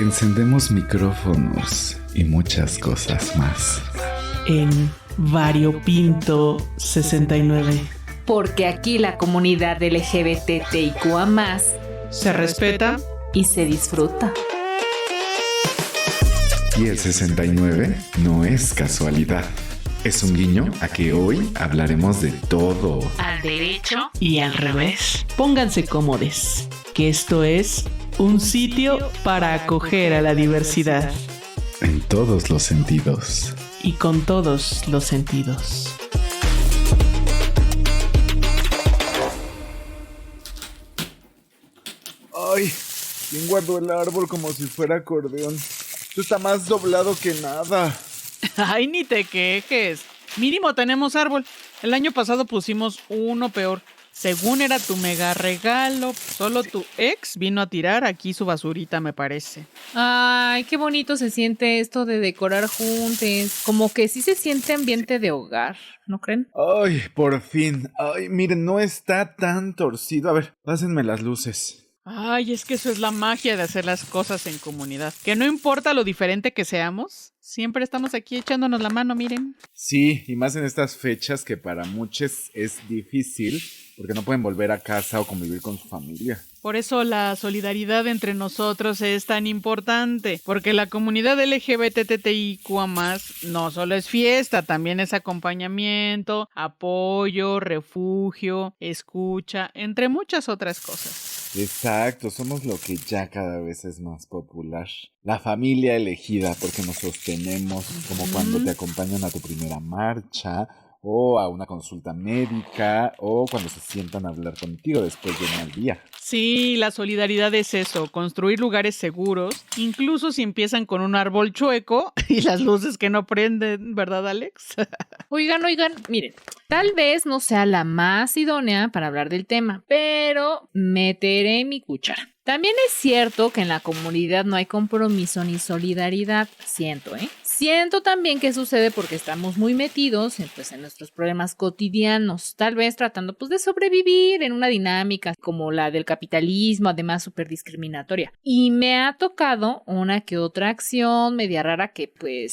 Encendemos micrófonos y muchas cosas más. En Variopinto 69. Porque aquí la comunidad LGBTIQA+ Se respeta y se disfruta. Y el 69 no es casualidad. Es un guiño a que hoy hablaremos de todo. Al derecho y al revés. Pónganse cómodos, que esto es un sitio para acoger a la diversidad. En todos los sentidos. Y con todos los sentidos. Ay, ¿quién guardó el árbol como si fuera acordeón? Esto está más doblado que nada. Ay, ni te quejes. Mínimo tenemos árbol. El año pasado pusimos uno peor. Según era tu mega regalo, solo tu ex vino a tirar aquí su basurita, me parece. Ay, qué bonito se siente esto de decorar juntos. Como que sí se siente ambiente de hogar, ¿no creen? Ay, por fin. Ay, miren, no está tan torcido. A ver, pásenme las luces. Ay, es que eso es la magia de hacer las cosas en comunidad. Que no importa lo diferente que seamos, siempre estamos aquí echándonos la mano, miren. Sí, y más en estas fechas que para muchos es difícil porque no pueden volver a casa o convivir con su familia. Por eso la solidaridad entre nosotros es tan importante, porque la comunidad LGBTIQA+ no solo es fiesta, también es acompañamiento, apoyo, refugio, escucha, entre muchas otras cosas. Exacto, somos lo que ya cada vez es más popular. La familia elegida, porque nos sostenemos, como cuando te acompañan a tu primera marcha, o a una consulta médica, o cuando se sientan a hablar contigo después de un mal día. Sí, la solidaridad es eso, construir lugares seguros, incluso si empiezan con un árbol chueco y las luces que no prenden, ¿verdad, Alex? Oigan, miren, tal vez no sea la más idónea para hablar del tema, pero meteré mi cuchara. También es cierto que en la comunidad no hay compromiso ni solidaridad, Siento también que sucede porque estamos muy metidos en nuestros problemas cotidianos, tal vez tratando de sobrevivir en una dinámica como la del capitalismo, además súper discriminatoria. Y me ha tocado una que otra acción media rara que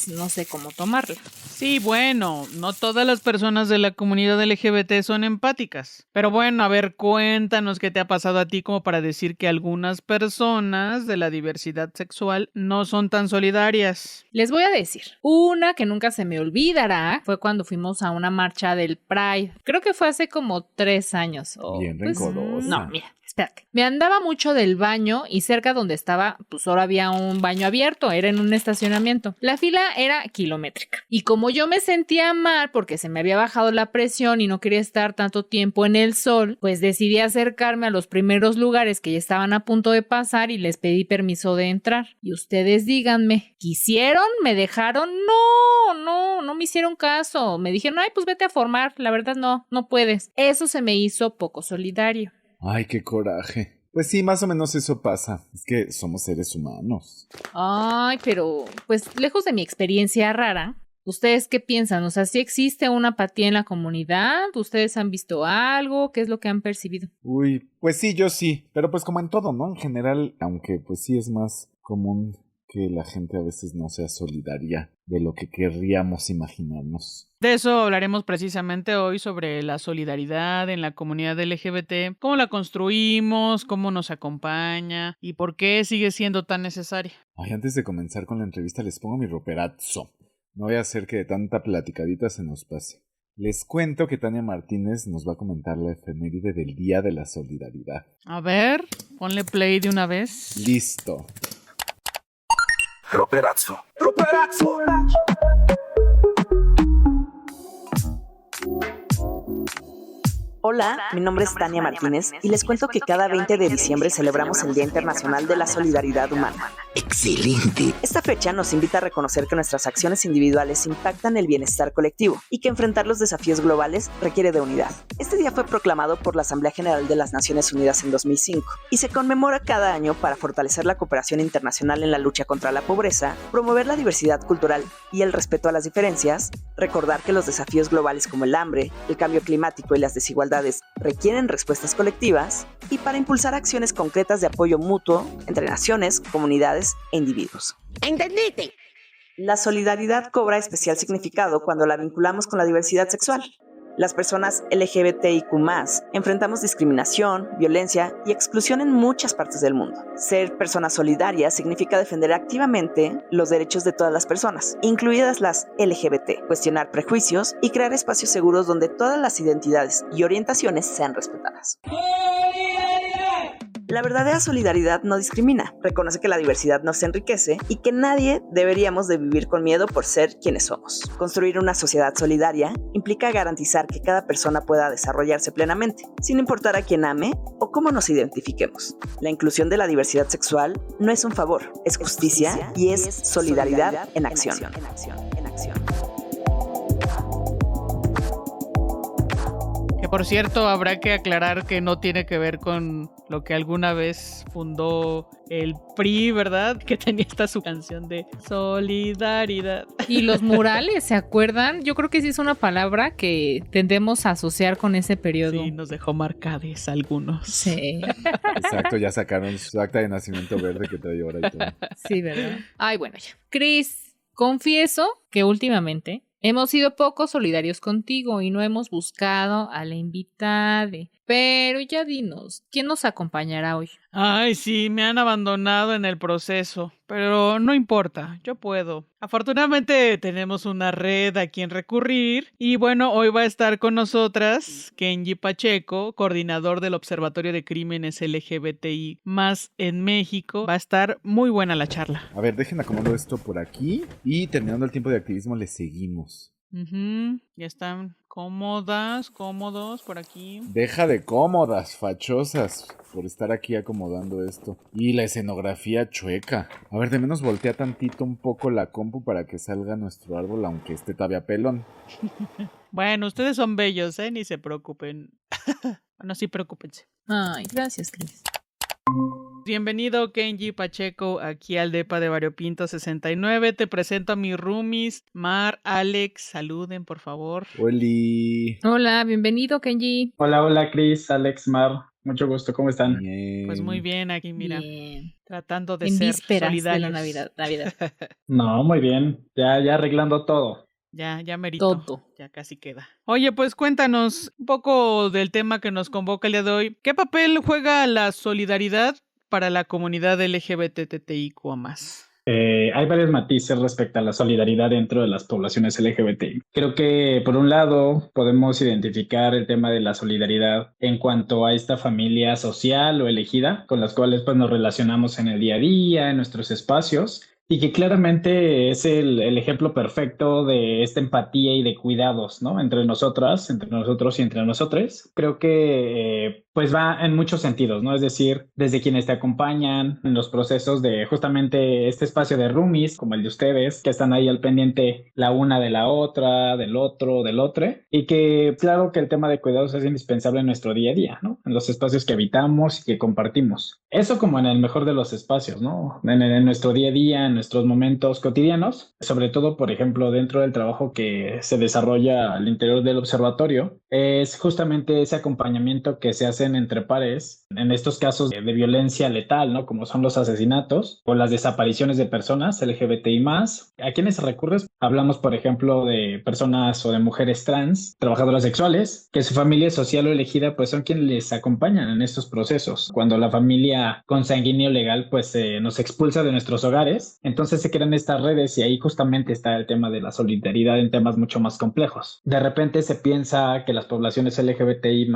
no sé cómo tomarla. Sí, bueno, no todas las personas de la comunidad LGBT son empáticas. Pero bueno, a ver, cuéntanos qué te ha pasado a ti como para decir que algunas personas de la diversidad sexual no son tan solidarias. Les voy a decir, una que nunca se me olvidará fue cuando fuimos a una marcha del Pride. Creo que fue hace como 3 años. Bien rencorosa. No, mira. Espérate. Me andaba mucho del baño y cerca donde estaba, ahora había un baño abierto, era en un estacionamiento. La fila era kilométrica. Y como yo me sentía mal porque se me había bajado la presión y no quería estar tanto tiempo en el sol, decidí acercarme a los primeros lugares que ya estaban a punto de pasar y les pedí permiso de entrar. Y ustedes díganme, ¿quisieron? ¿Me dejaron? No me hicieron caso. Me dijeron, ay, vete a formar. La verdad no puedes. Eso se me hizo poco solidario. Ay, qué coraje. Pues sí, más o menos eso pasa. Es que somos seres humanos. Ay, pero lejos de mi experiencia rara, ¿ustedes qué piensan? O sea, ¿sí existe una apatía en la comunidad? ¿Ustedes han visto algo? ¿Qué es lo que han percibido? Uy, pues sí, yo sí. Pero como en todo, ¿no? En general, aunque sí es más común que la gente a veces no sea solidaria de lo que querríamos imaginarnos. De eso hablaremos precisamente hoy, sobre la solidaridad en la comunidad LGBT, cómo la construimos, cómo nos acompaña y por qué sigue siendo tan necesaria. Ay, antes de comenzar con la entrevista les pongo mi roperazo. No voy a hacer que de tanta platicadita se nos pase. Les cuento que Tania Martínez nos va a comentar la efeméride del Día de la Solidaridad. A ver, ponle play de una vez. Listo. Roperazo. Hola, mi nombre es Tania Martínez y les cuento que cada 20 de diciembre celebramos el Día Internacional de la Solidaridad Humana. ¡Excelente! Esta fecha nos invita a reconocer que nuestras acciones individuales impactan el bienestar colectivo y que enfrentar los desafíos globales requiere de unidad. Este día fue proclamado por la Asamblea General de las Naciones Unidas en 2005 y se conmemora cada año para fortalecer la cooperación internacional en la lucha contra la pobreza, promover la diversidad cultural y el respeto a las diferencias, recordar que los desafíos globales como el hambre, el cambio climático y las desigualdades desigualdades requieren respuestas colectivas y para impulsar acciones concretas de apoyo mutuo entre naciones, comunidades e individuos. ¿Entendiste? La solidaridad cobra especial significado cuando la vinculamos con la diversidad sexual. Las personas LGBTIQ+, enfrentamos discriminación, violencia y exclusión en muchas partes del mundo. Ser persona solidaria significa defender activamente los derechos de todas las personas, incluidas las LGBT, cuestionar prejuicios y crear espacios seguros donde todas las identidades y orientaciones sean respetadas. La verdadera solidaridad no discrimina, reconoce que la diversidad nos enriquece y que nadie deberíamos de vivir con miedo por ser quienes somos. Construir una sociedad solidaria implica garantizar que cada persona pueda desarrollarse plenamente, sin importar a quién ame o cómo nos identifiquemos. La inclusión de la diversidad sexual no es un favor, es justicia y es solidaridad en acción. Que por cierto, habrá que aclarar que no tiene que ver con lo que alguna vez fundó el PRI, ¿verdad? Que tenía esta su canción de solidaridad. Y los murales, ¿se acuerdan? Yo creo que sí es una palabra que tendemos a asociar con ese periodo. Sí, nos dejó marcades algunos. Sí. Exacto, ya sacaron su acta de nacimiento verde que trae ahora y todo. Sí, ¿verdad? Ay, bueno, ya. Cris, confieso que últimamente hemos sido poco solidarios contigo y no hemos buscado a la invitada. Pero ya dinos, ¿quién nos acompañará hoy? Ay, sí, me han abandonado en el proceso, pero no importa, yo puedo. Afortunadamente tenemos una red a quien recurrir y bueno, hoy va a estar con nosotras Kenji Pacheco, coordinador del Observatorio de Crímenes LGBTI más en México. Va a estar muy buena la charla. A ver, dejen acomodo esto por aquí y terminando el tiempo de activismo les seguimos. Ya están cómodos por aquí. Deja de cómodas, fachosas, por estar aquí acomodando esto. Y la escenografía chueca. A ver, de menos voltea tantito un poco la compu para que salga nuestro árbol, aunque esté todavía pelón. Bueno, ustedes son bellos, ni se preocupen. Bueno, sí, preocúpense. Ay, gracias, Cris. Bienvenido Kenji Pacheco aquí al Depa de Variopinto 69. Te presento a mis roomies, Mar, Alex, saluden por favor. ¡Oli! Hola, bienvenido, Kenji. Hola, Cris, Alex, Mar. Mucho gusto, ¿cómo están? Bien. Pues muy bien aquí, mira. Bien. Tratando de En ser vísperas solidarios. de la Navidad. No, muy bien. Ya arreglando todo. Ya merito. Todo. Ya casi queda. Oye, pues cuéntanos un poco del tema que nos convoca el día de hoy. ¿Qué papel juega la solidaridad para la comunidad LGBTTIQ+? Hay varios matices respecto a la solidaridad dentro de las poblaciones LGBTI. Creo que, por un lado, podemos identificar el tema de la solidaridad en cuanto a esta familia social o elegida, con las cuales pues, nos relacionamos en el día a día, en nuestros espacios, y que claramente es el ejemplo perfecto de esta empatía y de cuidados, ¿no? Entre nosotras, entre nosotros y entre nosotros. Creo que pues va en muchos sentidos, ¿no? Es decir, desde quienes te acompañan en los procesos de justamente este espacio de roomies, como el de ustedes, que están ahí al pendiente la una de la otra, del otro, del otro, y que claro que el tema de cuidados es indispensable en nuestro día a día, ¿no? En los espacios que habitamos y que compartimos. Eso como en el mejor de los espacios, ¿no? En nuestro día a día, en nuestros momentos cotidianos, sobre todo, por ejemplo, dentro del trabajo que se desarrolla al interior del observatorio, es justamente ese acompañamiento que se hacen entre pares en estos casos de violencia letal, ¿no? Como son los asesinatos o las desapariciones de personas LGBTI+. ¿A quiénes recurres? Hablamos, por ejemplo, de personas o de mujeres trans, trabajadoras sexuales, que su familia social o elegida pues son quienes les acompañan en estos procesos. Cuando la familia consanguínea o legal pues nos expulsa de nuestros hogares, entonces se crean estas redes y ahí justamente está el tema de la solidaridad en temas mucho más complejos. De repente se piensa que las poblaciones LGBTI+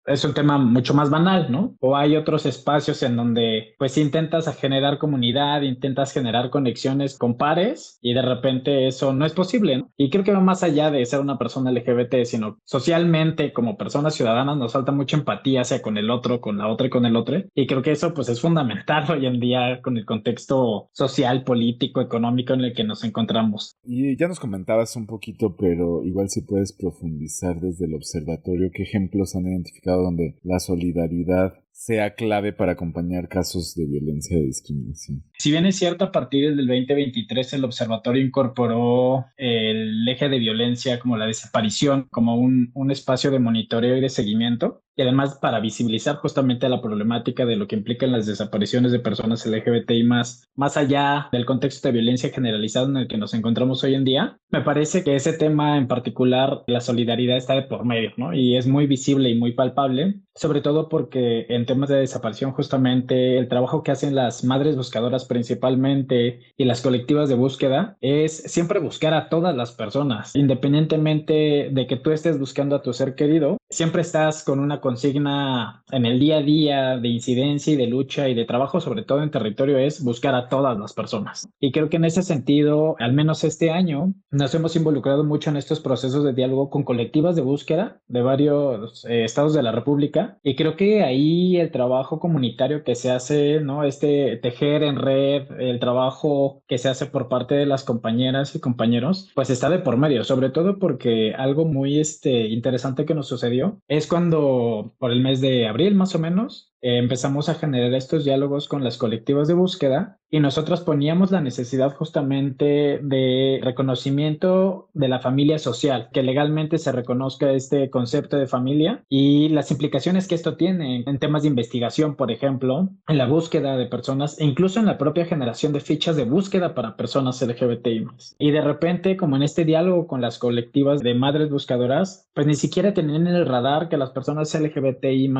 es un tema mucho más banal, ¿no? O hay otros espacios en donde pues intentas generar comunidad, intentas generar conexiones con pares y de repente eso no es posible, ¿no? Y creo que va más allá de ser una persona LGBT, sino socialmente como personas ciudadanas nos falta mucha empatía hacia con el otro, con la otra y con el otro. Y creo que eso pues es fundamental hoy en día con el contexto social, político, económico en el que nos encontramos. Y ya nos comentabas un poquito, pero igual si puedes profundizar desde el observatorio, ¿qué ejemplos han identificado donde la solidaridad sea clave para acompañar casos de violencia y discriminación. Si bien es cierto, a partir del 2023 el observatorio incorporó el eje de violencia como la desaparición, como un espacio de monitoreo y de seguimiento, y además para visibilizar justamente la problemática de lo que implican las desapariciones de personas LGBTI más allá del contexto de violencia generalizada en el que nos encontramos hoy en día, me parece que ese tema en particular, la solidaridad está de por medio, ¿no? Y es muy visible y muy palpable, sobre todo porque en temas de desaparición justamente el trabajo que hacen las madres buscadoras principalmente y las colectivas de búsqueda es siempre buscar a todas las personas, independientemente de que tú estés buscando a tu ser querido, siempre estás con una consigna en el día a día de incidencia y de lucha y de trabajo, sobre todo en territorio, es buscar a todas las personas. Y creo que en ese sentido, al menos este año, nos hemos involucrado mucho en estos procesos de diálogo con colectivas de búsqueda de varios estados de la República, y creo que ahí el trabajo comunitario que se hace, ¿no? Este tejer en red, el trabajo que se hace por parte de las compañeras y compañeros, pues está de por medio, sobre todo porque algo muy interesante que nos sucedió es cuando por el mes de abril más o menos empezamos a generar estos diálogos con las colectivas de búsqueda y nosotros poníamos la necesidad justamente de reconocimiento de la familia social, que legalmente se reconozca este concepto de familia y las implicaciones que esto tiene en temas de investigación, por ejemplo, en la búsqueda de personas e incluso en la propia generación de fichas de búsqueda para personas LGBTI+. Y de repente, como en este diálogo con las colectivas de madres buscadoras, pues ni siquiera tenían en el radar que las personas LGBTI+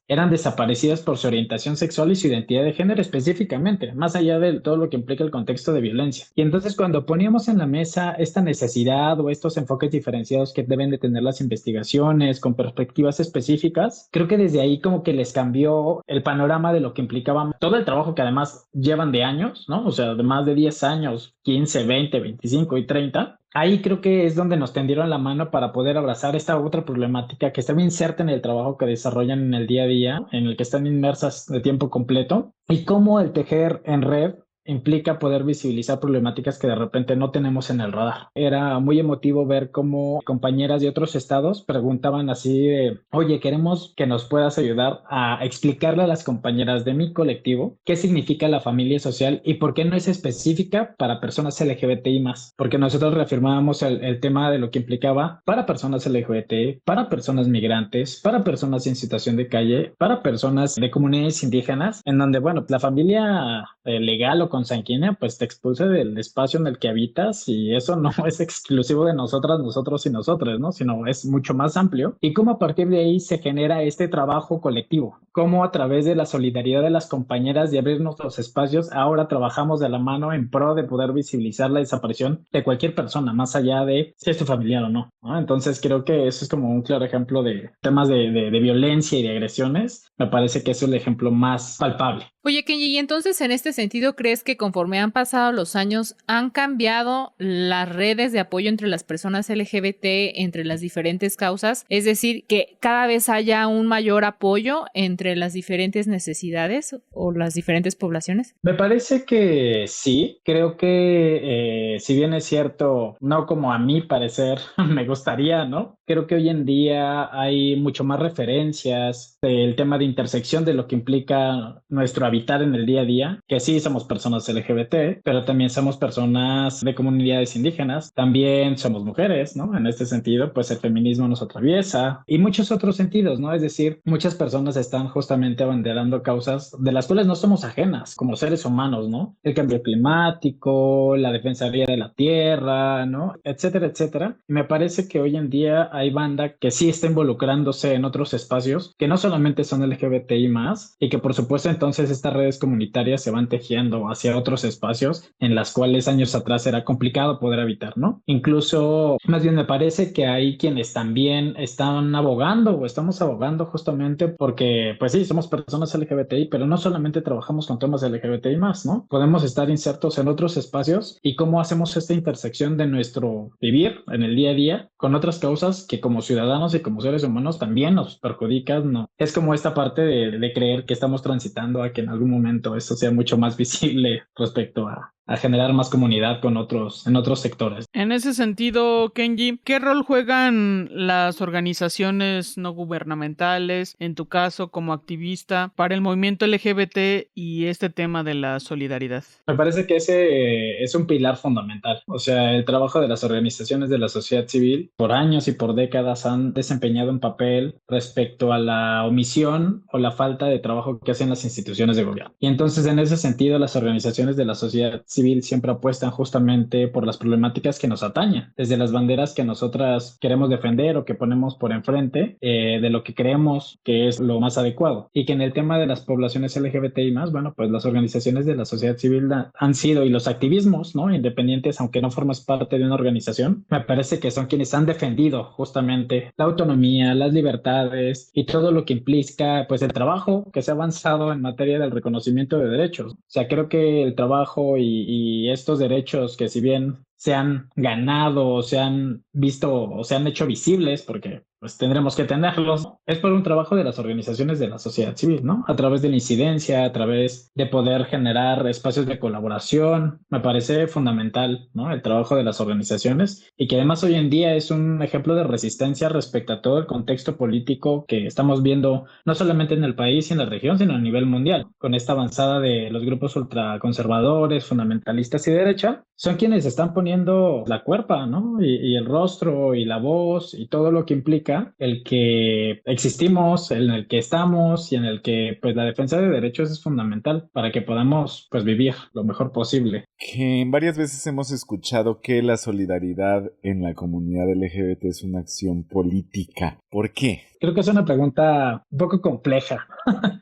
eran desaparecidas por su orientación sexual y su identidad de género específicamente, más allá de todo lo que implica el contexto de violencia. Y entonces cuando poníamos en la mesa esta necesidad o estos enfoques diferenciados que deben de tener las investigaciones con perspectivas específicas, creo que desde ahí como que les cambió el panorama de lo que implicaba todo el trabajo que además llevan de años, ¿no? O sea, de más de 10 años, 15, 20, 25 y 30. Ahí creo que es donde nos tendieron la mano para poder abrazar esta otra problemática que está bien inserta en el trabajo que desarrollan en el día a día, en el que están inmersas de tiempo completo, y cómo el tejer en red implica poder visibilizar problemáticas que de repente no tenemos en el radar. Era muy emotivo ver cómo compañeras de otros estados preguntaban así de, oye, queremos que nos puedas ayudar a explicarle a las compañeras de mi colectivo qué significa la familia social y por qué no es específica para personas LGBTI+. Porque nosotros reafirmábamos el tema de lo que implicaba para personas LGBT, para personas migrantes, para personas en situación de calle, para personas de comunidades indígenas, en donde, bueno, la familia legal o consanguínea, pues te expulsa del espacio en el que habitas y eso no es exclusivo de nosotras, nosotros y nosotras, ¿no? Sino es mucho más amplio. Y cómo a partir de ahí se genera este trabajo colectivo. Cómo a través de la solidaridad de las compañeras de abrirnos los espacios, ahora trabajamos de la mano en pro de poder visibilizar la desaparición de cualquier persona, más allá de si es tu familiar o no, ¿no? Entonces creo que eso es como un claro ejemplo de temas de violencia y de agresiones. Me parece que es el ejemplo más palpable. Oye, Kenji, y entonces en este sentido, ¿crees que conforme han pasado los años han cambiado las redes de apoyo entre las personas LGBT, entre las diferentes causas? Es decir, que cada vez haya un mayor apoyo entre las diferentes necesidades o las diferentes poblaciones. Me parece que sí, creo que si bien es cierto, no como a mi parecer me gustaría, ¿no? Creo que hoy en día hay mucho más referencias del tema de intersección de lo que implica nuestro habitar en el día a día, que sí somos personas LGBT, pero también somos personas de comunidades indígenas, también somos mujeres, ¿no? En este sentido, pues el feminismo nos atraviesa y muchos otros sentidos, ¿no? Es decir, muchas personas están justamente abanderando causas de las cuales no somos ajenas como seres humanos, ¿no? El cambio climático, la defensoría de la tierra, ¿no? Etcétera, etcétera. Y me parece que hoy en día hay banda que sí está involucrándose en otros espacios que no solamente son LGBTI+, y que por supuesto entonces estas redes comunitarias se van tejiendo hacia otros espacios en las cuales años atrás era complicado poder habitar, ¿no? Incluso, más bien me parece que hay quienes también están abogando o estamos abogando justamente porque, pues sí, somos personas LGBTI, pero no solamente trabajamos con temas LGBTI+, ¿no? Podemos estar insertos en otros espacios y cómo hacemos esta intersección de nuestro vivir en el día a día con otras causas que como ciudadanos y como seres humanos también nos perjudican, ¿no? Es como esta parte de creer que estamos transitando a que en algún momento esto sea mucho más visible respecto a a generar más comunidad con en otros sectores. En ese sentido, Kenji, ¿qué rol juegan las organizaciones no gubernamentales, en tu caso como activista, para el movimiento LGBT y este tema de la solidaridad? Me parece que ese es un pilar fundamental. O sea, el trabajo de las organizaciones de la sociedad civil por años y por décadas han desempeñado un papel respecto a la omisión o la falta de trabajo que hacen las instituciones de gobierno. Y entonces, en ese sentido, las organizaciones de la sociedad civil siempre apuestan justamente por las problemáticas que nos atañen, desde las banderas que nosotras queremos defender o que ponemos por enfrente de lo que creemos que es lo más adecuado. Y que en el tema de las poblaciones LGBTI más, bueno, pues las organizaciones de la sociedad civil han sido, y los activismos, ¿no? Independientes, aunque no formas parte de una organización, me parece que son quienes han defendido justamente la autonomía, las libertades y todo lo que implica, pues, el trabajo que se ha avanzado en materia del reconocimiento de derechos. O sea, creo que el trabajo y estos derechos que, si bien se han ganado o se han visto o se han hecho visibles, porque pues tendremos que tenerlos, es por un trabajo de las organizaciones de la sociedad civil, ¿no? A través de la incidencia, a través de poder generar espacios de colaboración. Me parece fundamental, ¿no? El trabajo de las organizaciones, y que además hoy en día es un ejemplo de resistencia respecto a todo el contexto político que estamos viendo, no solamente en el país y en la región, sino a nivel mundial, con esta avanzada de los grupos ultraconservadores, fundamentalistas y derecha. Son quienes están poniendo la cuerpa, ¿no? Y el rostro y la voz y todo lo que implica el que existimos, en el que estamos y en el que, pues, la defensa de derechos es fundamental para que podamos, pues, vivir lo mejor posible. Que varias veces hemos escuchado que la solidaridad en la comunidad LGBT es una acción política. ¿Por qué? Creo que es una pregunta un poco compleja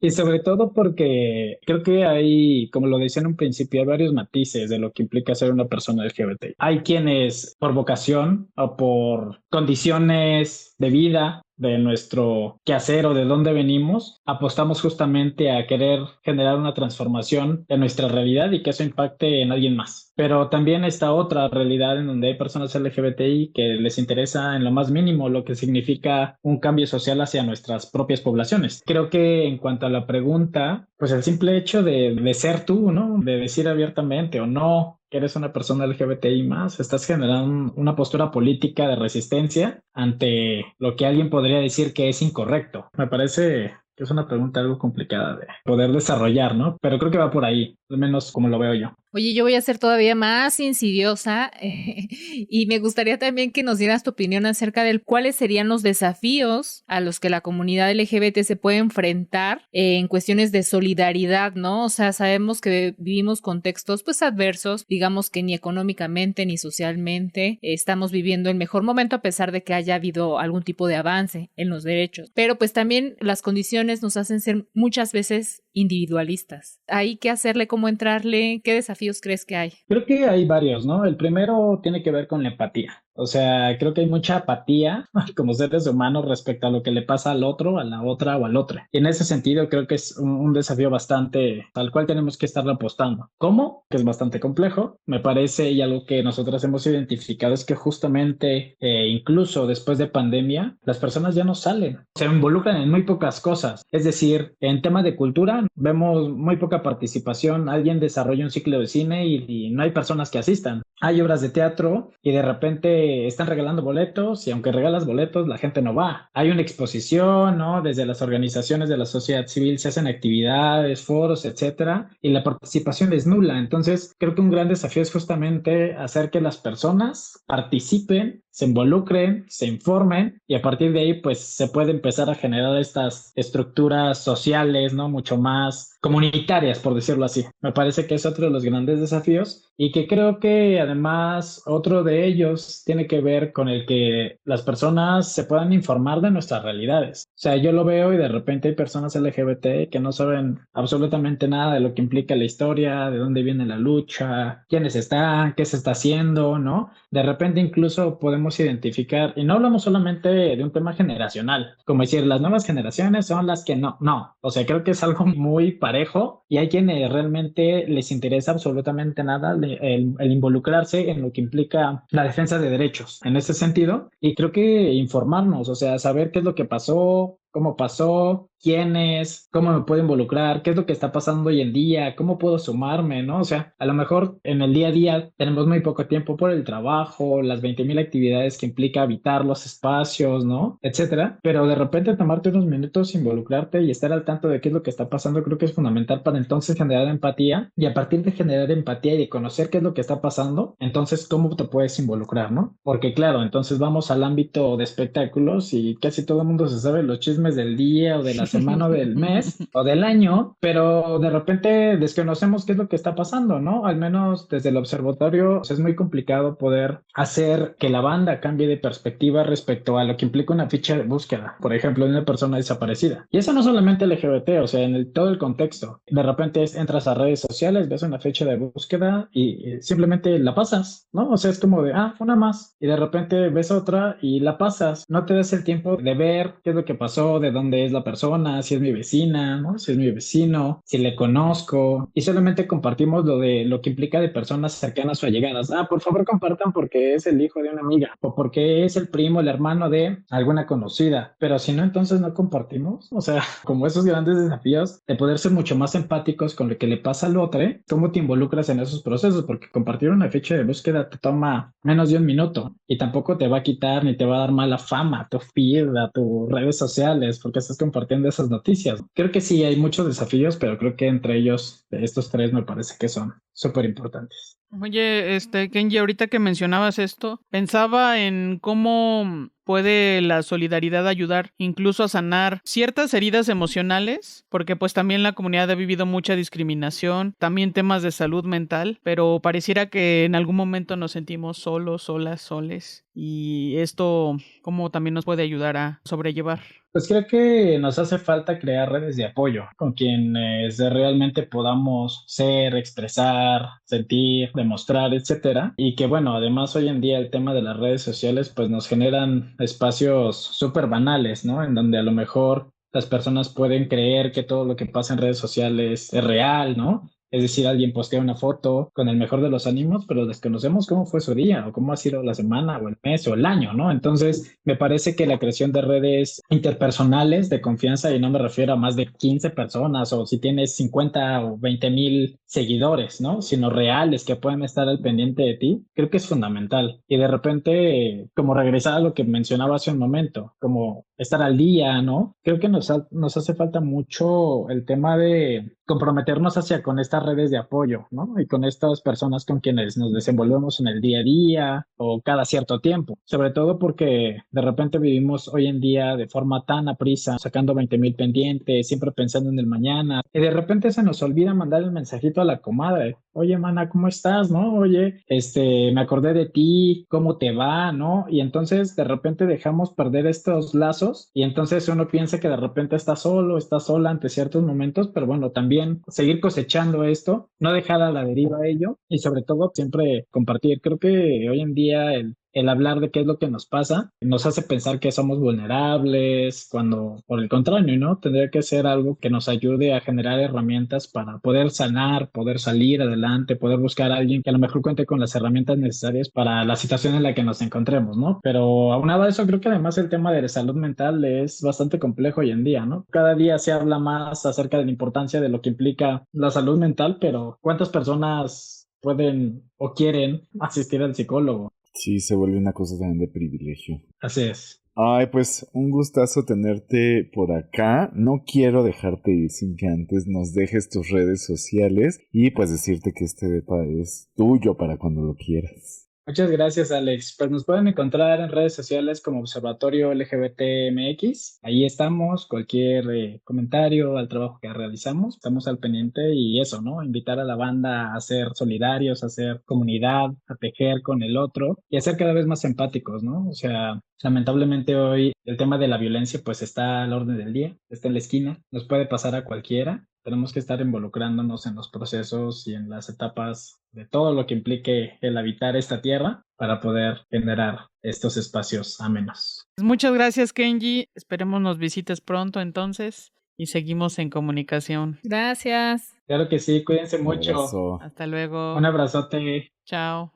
y sobre todo porque creo que hay, como lo decía en un principio, hay varios matices de lo que implica ser una persona LGBT. Hay quienes por vocación o por condiciones de vida, de nuestro quehacer o de dónde venimos, apostamos justamente a querer generar una transformación en nuestra realidad y que eso impacte en alguien más. Pero también está otra realidad en donde hay personas LGBTI que les interesa en lo más mínimo lo que significa un cambio social hacia nuestras propias poblaciones. Creo que en cuanto a la pregunta, pues el simple hecho de ser tú, ¿no? De decir abiertamente o no que eres una persona LGBTI más, estás generando una postura política de resistencia ante lo que alguien podría decir que es incorrecto. Me parece que es una pregunta algo complicada de poder desarrollar, ¿no? Pero creo que va por ahí, al menos como lo veo yo. Oye, yo voy a ser todavía más insidiosa y me gustaría también que nos dieras tu opinión acerca de cuáles serían los desafíos a los que la comunidad LGBT se puede enfrentar en cuestiones de solidaridad, ¿no? O sea, sabemos que vivimos contextos pues adversos, digamos que ni económicamente ni socialmente estamos viviendo el mejor momento a pesar de que haya habido algún tipo de avance en los derechos. Pero pues también las condiciones nos hacen ser muchas veces individualistas. ¿Hay que hacerle, cómo entrarle? ¿Qué desafíos crees que hay? Creo que hay varios, ¿no? El primero tiene que ver con la empatía. O sea, creo que hay mucha apatía como seres humanos respecto a lo que le pasa al otro, a la otra o al otro. Y en ese sentido creo que es un desafío bastante al cual tenemos que estar apostando. ¿Cómo? Que es bastante complejo. Me parece, y algo que nosotros hemos identificado es que justamente incluso después de pandemia, las personas ya no salen. Se involucran en muy pocas cosas. Es decir, en temas de cultura vemos muy poca participación. Alguien desarrolla un ciclo de cine y no hay personas que asistan. Hay obras de teatro y de repente están regalando boletos y aunque regalas boletos la gente no va. Hay una exposición, ¿no? Desde las organizaciones de la sociedad civil se hacen actividades, foros, etcétera, y la participación es nula. Entonces creo que un gran desafío es justamente hacer que las personas participen, se involucren, se informen y a partir de ahí pues se puede empezar a generar estas estructuras sociales, ¿no? Mucho más comunitarias, por decirlo así. Me parece que es otro de los grandes desafíos y que creo que además otro de ellos tiene que ver con el que las personas se puedan informar de nuestras realidades. O sea, yo lo veo y de repente hay personas LGBT que no saben absolutamente nada de lo que implica la historia, de dónde viene la lucha, quiénes están, qué se está haciendo, ¿no? De repente incluso podemos identificar, y no hablamos solamente de un tema generacional, como decir, las nuevas generaciones son las que no. O sea, creo que es algo muy parejo y hay quienes realmente les interesa absolutamente nada el involucrarse en lo que implica la defensa de derechos en ese sentido, y creo que informarnos, o sea, saber qué es lo que pasó, cómo pasó, quién es, cómo me puedo involucrar, qué es lo que está pasando hoy en día, cómo puedo sumarme, ¿no? O sea, a lo mejor en el día a día tenemos muy poco tiempo por el trabajo, las 20,000 actividades que implica habitar los espacios, ¿no? Etcétera. Pero de repente tomarte unos minutos, involucrarte y estar al tanto de qué es lo que está pasando, creo que es fundamental para entonces generar empatía. Y a partir de generar empatía y de conocer qué es lo que está pasando, entonces cómo te puedes involucrar, ¿no? Porque claro, entonces vamos al ámbito de espectáculos y casi todo el mundo se sabe los chismes del día o de la semana o del mes o del año, pero de repente desconocemos qué es lo que está pasando, ¿no? Al menos desde el observatorio pues, es muy complicado poder hacer que la banda cambie de perspectiva respecto a lo que implica una ficha de búsqueda, por ejemplo, de una persona desaparecida. Y eso no solamente LGBT, o sea, en todo el contexto. De repente entras a redes sociales, ves una ficha de búsqueda y simplemente la pasas, ¿no? O sea, es como de, una más. Y de repente ves otra y la pasas. No te das el tiempo de ver qué es lo que pasó, de dónde es la persona, si es mi vecina, ¿no? Si es mi vecino, si le conozco. Y solamente compartimos lo que implica de personas cercanas o allegadas. Por favor compartan porque es el hijo de una amiga o porque es el primo, el hermano de alguna conocida. Pero si no, entonces no compartimos. O sea, como esos grandes desafíos de poder ser mucho más empáticos con lo que le pasa al otro, cómo te involucras en esos procesos, porque compartir una ficha de búsqueda te toma menos de un minuto y tampoco te va a quitar ni te va a dar mala fama a tu feed, a tus redes sociales, porque estás compartiendo esas noticias. Creo que sí hay muchos desafíos, pero creo que entre ellos, estos tres me parece que son súper importantes. Oye, Kenji, ahorita que mencionabas esto, pensaba en cómo puede la solidaridad ayudar incluso a sanar ciertas heridas emocionales, porque pues también la comunidad ha vivido mucha discriminación, también temas de salud mental, pero pareciera que en algún momento nos sentimos solos, solas, soles, y esto cómo también nos puede ayudar a sobrellevar. Pues creo que nos hace falta crear redes de apoyo con quienes realmente podamos ser, expresar, sentir, demostrar, etcétera. Y que bueno, además hoy en día el tema de las redes sociales pues nos generan espacios súper banales, ¿no? En donde a lo mejor las personas pueden creer que todo lo que pasa en redes sociales es real, ¿no? Es decir, alguien postea una foto con el mejor de los ánimos, pero desconocemos cómo fue su día o cómo ha sido la semana o el mes o el año, ¿no? Entonces, me parece que la creación de redes interpersonales de confianza, y no me refiero a más de 15 personas o si tienes 50 o 20,000 seguidores, ¿no? Sino reales que pueden estar al pendiente de ti, creo que es fundamental. Y de repente, como regresar a lo que mencionaba hace un momento, como estar al día, ¿no? Creo que nos hace falta mucho el tema de comprometernos con estas redes de apoyo, ¿no? Y con estas personas con quienes nos desenvolvemos en el día a día o cada cierto tiempo. Sobre todo porque de repente vivimos hoy en día de forma tan aprisa, sacando 20,000 pendientes, siempre pensando en el mañana. Y de repente se nos olvida mandar el mensajito a la comadre. Oye, mana, ¿cómo estás, no? Oye, me acordé de ti, ¿cómo te va, no? Y entonces de repente dejamos perder estos lazos y entonces uno piensa que de repente está solo, está sola ante ciertos momentos, pero bueno, también seguir cosechando esto, no dejar a la deriva ello y sobre todo siempre compartir. Creo que hoy en día el hablar de qué es lo que nos pasa nos hace pensar que somos vulnerables, cuando por el contrario, ¿no? Tendría que ser algo que nos ayude a generar herramientas para poder sanar, poder salir adelante, poder buscar a alguien que a lo mejor cuente con las herramientas necesarias para la situación en la que nos encontremos, ¿no? Pero aunado a eso, creo que además el tema de la salud mental es bastante complejo hoy en día, ¿no? Cada día se habla más acerca de la importancia de lo que implica la salud mental, pero ¿cuántas personas pueden o quieren asistir al psicólogo? Sí, se vuelve una cosa también de privilegio. Así es. Ay, pues un gustazo tenerte por acá. No quiero dejarte ir sin que antes nos dejes tus redes sociales y pues decirte que este depa es tuyo para cuando lo quieras. Muchas gracias, Alex. Pues nos pueden encontrar en redes sociales como Observatorio LGBTMX. Ahí estamos, cualquier comentario al trabajo que realizamos, estamos al pendiente y eso, ¿no? Invitar a la banda a ser solidarios, a ser comunidad, a tejer con el otro y a ser cada vez más empáticos, ¿no? O sea, lamentablemente hoy el tema de la violencia pues está al orden del día, está en la esquina, nos puede pasar a cualquiera. Tenemos que estar involucrándonos en los procesos y en las etapas de todo lo que implique el habitar esta tierra para poder generar estos espacios amenos. Muchas gracias, Kenji. Esperemos nos visites pronto entonces y seguimos en comunicación. Gracias. Claro que sí, cuídense mucho. Un abrazo. Hasta luego. Un abrazote. Chao.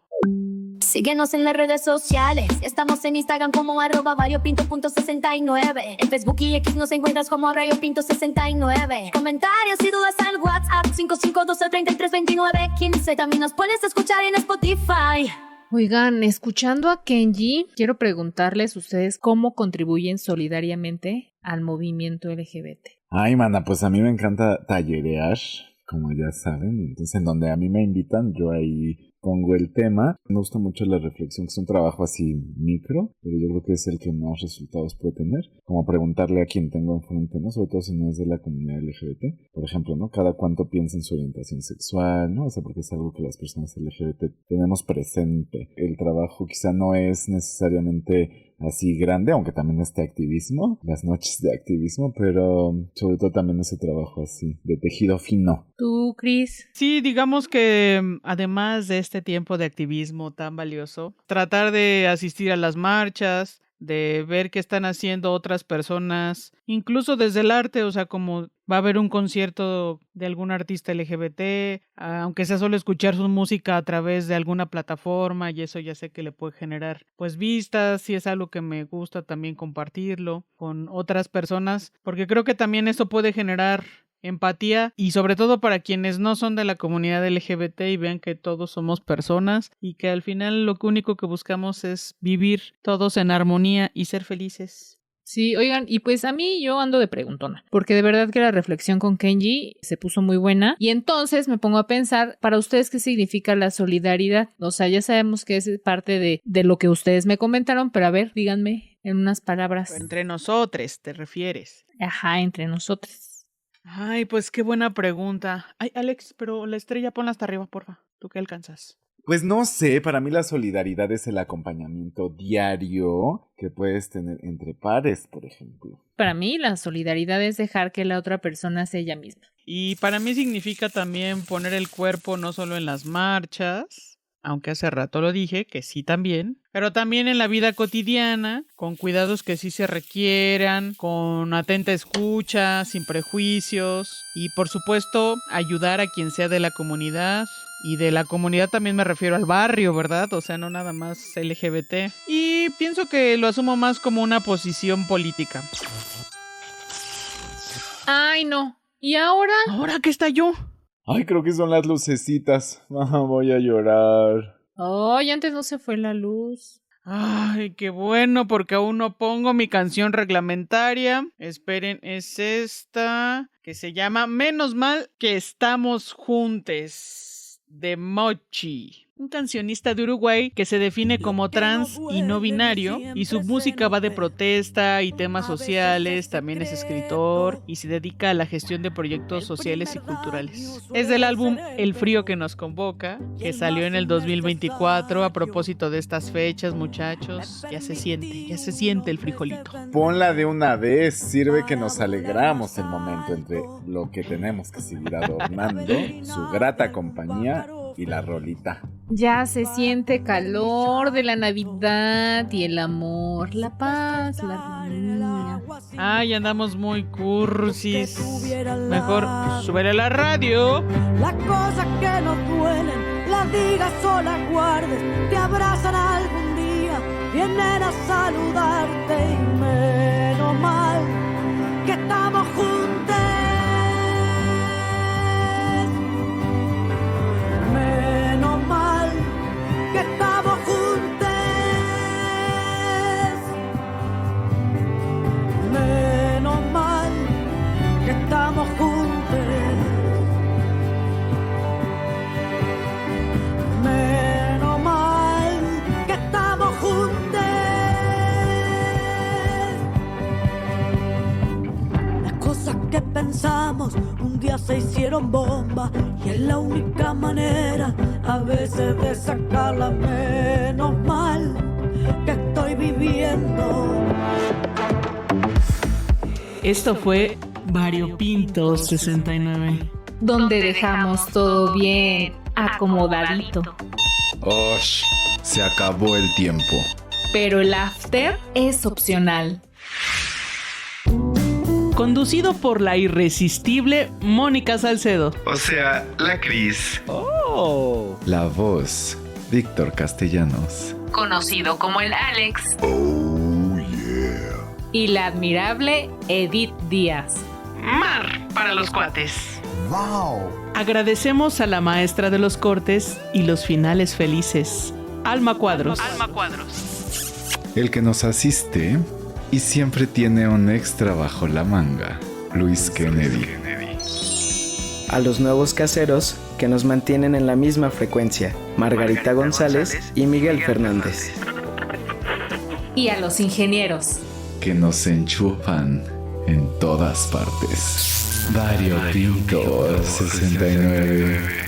Síguenos en las redes sociales. Estamos en Instagram como @variopinto.69. En Facebook y X nos encuentras como rayopinto69. Comentarios y dudas al WhatsApp 5512332915. También nos puedes escuchar en Spotify. Oigan, escuchando a Kenji, quiero preguntarles ustedes cómo contribuyen solidariamente al movimiento LGBT. Ay, mana, pues a mí me encanta tallerear, como ya saben. Entonces, en donde a mí me invitan, yo ahí pongo el tema. Me gusta mucho la reflexión, que es un trabajo así micro, pero yo creo que es el que más resultados puede tener. Como preguntarle a quien tengo enfrente, ¿no? Sobre todo si no es de la comunidad LGBT. Por ejemplo, ¿no? Cada cuánto piensa en su orientación sexual, ¿no? O sea, porque es algo que las personas LGBT tenemos presente. El trabajo quizá no es necesariamente así grande, aunque también este activismo, las noches de activismo, pero sobre todo también ese trabajo así, de tejido fino. ¿Tú, Cris? Sí, digamos que además de este tiempo de activismo tan valioso, tratar de asistir a las marchas, de ver qué están haciendo otras personas, incluso desde el arte, o sea, como va a haber un concierto de algún artista LGBT, aunque sea solo escuchar su música a través de alguna plataforma, y eso ya sé que le puede generar pues vistas, y es algo que me gusta también compartirlo con otras personas, porque creo que también eso puede generar empatía, y sobre todo para quienes no son de la comunidad LGBT y vean que todos somos personas y que al final lo único que buscamos es vivir todos en armonía y ser felices. Sí, oigan, y pues a mí yo ando de preguntona, porque de verdad que la reflexión con Kenji se puso muy buena, y entonces me pongo a pensar, para ustedes, ¿qué significa la solidaridad? O sea, ya sabemos que es parte de lo que ustedes me comentaron, pero a ver, díganme en unas palabras. Entre nosotros, ¿te refieres? Ajá, entre nosotros. Ay, pues qué buena pregunta. Ay, Alex, pero la estrella ponla hasta arriba, porfa. ¿Tú qué alcanzas? Pues no sé, para mí la solidaridad es el acompañamiento diario que puedes tener entre pares, por ejemplo. Para mí la solidaridad es dejar que la otra persona sea ella misma. Y para mí significa también poner el cuerpo no solo en las marchas, aunque hace rato lo dije, que sí también, pero también en la vida cotidiana, con cuidados que sí se requieran, con atenta escucha, sin prejuicios, y por supuesto ayudar a quien sea de la comunidad. Y de la comunidad también me refiero al barrio, ¿verdad? O sea, no nada más LGBT. Y pienso que lo asumo más como una posición política. Ay, no. ¿Y ahora? ¿Ahora qué estalló? Ay, creo que son las lucecitas. Voy a llorar. Ay, antes no se fue la luz. Ay, qué bueno, porque aún no pongo mi canción reglamentaria. Esperen, es esta, que se llama Menos mal que estamos juntes, de Mochi. Un cancionista de Uruguay que se define como trans y no binario, y su música va de protesta y temas sociales, también es escritor y se dedica a la gestión de proyectos sociales y culturales. Es del álbum El frío que nos convoca, que salió en el 2024 a propósito de estas fechas, muchachos. Ya se siente el frijolito. Ponla de una vez, sirve que nos alegramos el momento entre lo que tenemos que seguir adornando, su grata compañía y la rolita. Ya se siente calor de la Navidad y el amor, la paz, la armonía. Ay, andamos muy cursis. Mejor súbele a la radio. Las cosas que nos duelen, las digas o las guardes, te abrazan algún día, vienen a saludarte y menos mal que estamos juntos. Menos mal que estamos juntos. Menos mal que estamos juntos. Menos mal que estamos juntos. Las cosas que pensamos un día se hicieron bomba, y es la única manera a veces de sacarla. Menos mal que estoy viviendo. Esto fue Variopinto 69. Donde dejamos todo bien acomodadito. ¡Osh! Se acabó el tiempo. Pero el after es opcional. Conducido por la irresistible Mónica Salcedo. O sea, la Cris. ¡Oh! La voz Víctor Castellanos. Conocido como el Alex. Oh, yeah. Y la admirable Edith Díaz. Mar para los cuates. ¡Wow! Agradecemos a la maestra de los cortes y los finales felices, Alma Cuadros. El que nos asiste y siempre tiene un extra bajo la manga, Luis Kennedy. A los nuevos caseros que nos mantienen en la misma frecuencia, Margarita González y Miguel Fernández. Y a los ingenieros, Que nos enchufan en todas partes. Vario Pinto 69.